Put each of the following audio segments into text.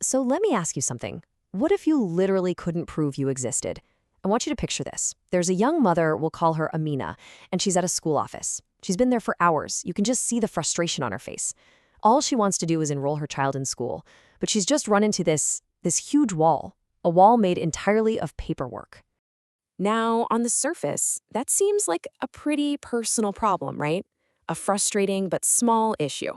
So let me ask you something. What if you literally couldn't prove you existed? I want you to picture this. There's a young mother, we'll call her Amina, and she's at a school office. She's been there for hours. You can just see the frustration on her face. All she wants to do is enroll her child in school, but she's just run into this huge wall, a wall made entirely of paperwork. Now, on the surface, that seems like a pretty personal problem, right? A frustrating but small issue.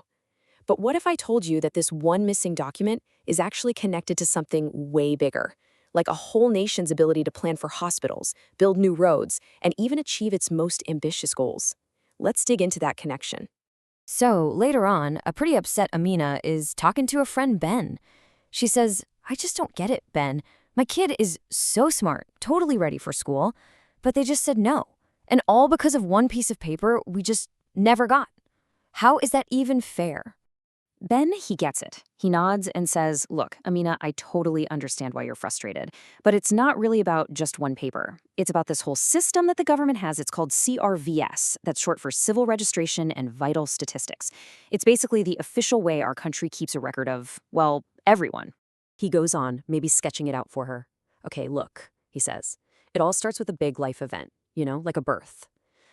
But what if I told you that this one missing document is actually connected to something way bigger, like a whole nation's ability to plan for hospitals, build new roads, and even achieve its most ambitious goals? Let's dig into that connection. So later on, a pretty upset Amina is talking to a friend, Ben. She says, I just don't get it, Ben. My kid is so smart, totally ready for school, but they just said no. And all because of one piece of paper we just never got. How is that even fair? Ben, he gets it. He nods and says, Look, Amina, I totally understand why you're frustrated, but it's not really about just one paper. It's about this whole system that the government has. It's called CRVS. That's short for Civil Registration and Vital Statistics. It's basically the official way our country keeps a record of, well, everyone. He goes on, maybe sketching it out for her. Okay, look, he says. It all starts with a big life event, like a birth.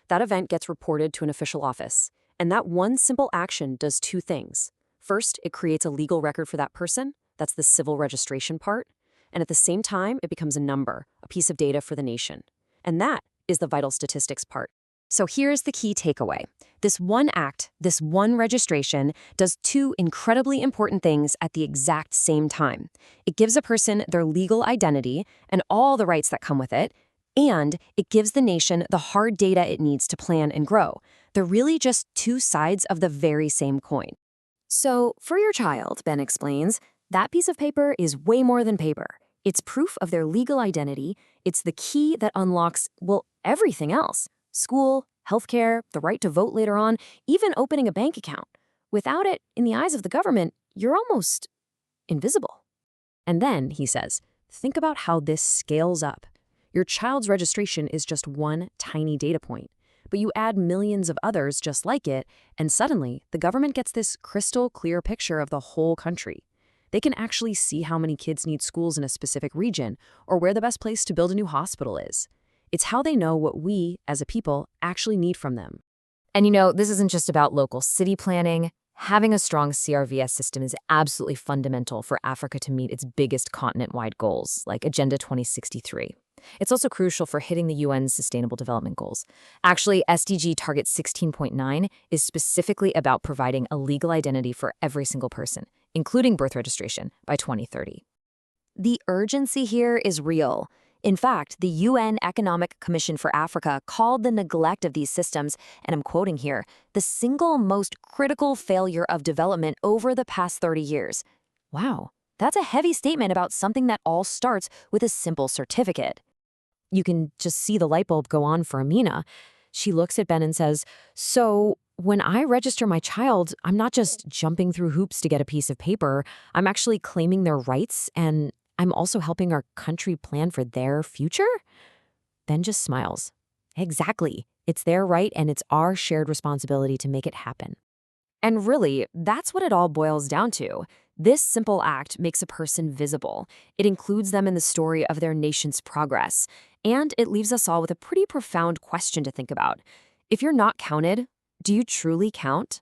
That event gets reported to an official office, and that one simple action does two things. First, it creates a legal record for that person. That's the civil registration part. And at the same time, it becomes a number, a piece of data for the nation. And that is the vital statistics part. So here's the key takeaway. This one act, this one registration, does two incredibly important things at the exact same time. It gives a person their legal identity and all the rights that come with it, and it gives the nation the hard data it needs to plan and grow. They're really just two sides of the very same coin. So, for your child, Ben explains, that piece of paper is way more than paper. It's proof of their legal identity. It's the key that unlocks, well, everything else. School, healthcare, the right to vote later on, even opening a bank account. Without it, in the eyes of the government, you're almost invisible. And then, he says, think about how this scales up. Your child's registration is just one tiny data point. But you add millions of others just like it, and suddenly the government gets this crystal clear picture of the whole country. They can actually see how many kids need schools in a specific region or where the best place to build a new hospital is. It's how they know what we, as a people, actually need from them. And this isn't just about local city planning. Having a strong CRVS system is absolutely fundamental for Africa to meet its biggest continent-wide goals, like Agenda 2063. It's also crucial for hitting the UN's Sustainable Development Goals. Actually, SDG Target 16.9 is specifically about providing a legal identity for every single person, including birth registration, by 2030. The urgency here is real. In fact, the UN Economic Commission for Africa called the neglect of these systems, and I'm quoting here, the single most critical failure of development over the past 30 years. Wow, that's a heavy statement about something that all starts with a simple certificate. You can just see the light bulb go on for Amina. She looks at Ben and says, so when I register my child, I'm not just jumping through hoops to get a piece of paper. I'm actually claiming their rights, and I'm also helping our country plan for their future? Ben just smiles. Exactly. It's their right, and it's our shared responsibility to make it happen. And really, that's what it all boils down to. This simple act makes a person visible. It includes them in the story of their nation's progress. And it leaves us all with a pretty profound question to think about. If you're not counted, do you truly count?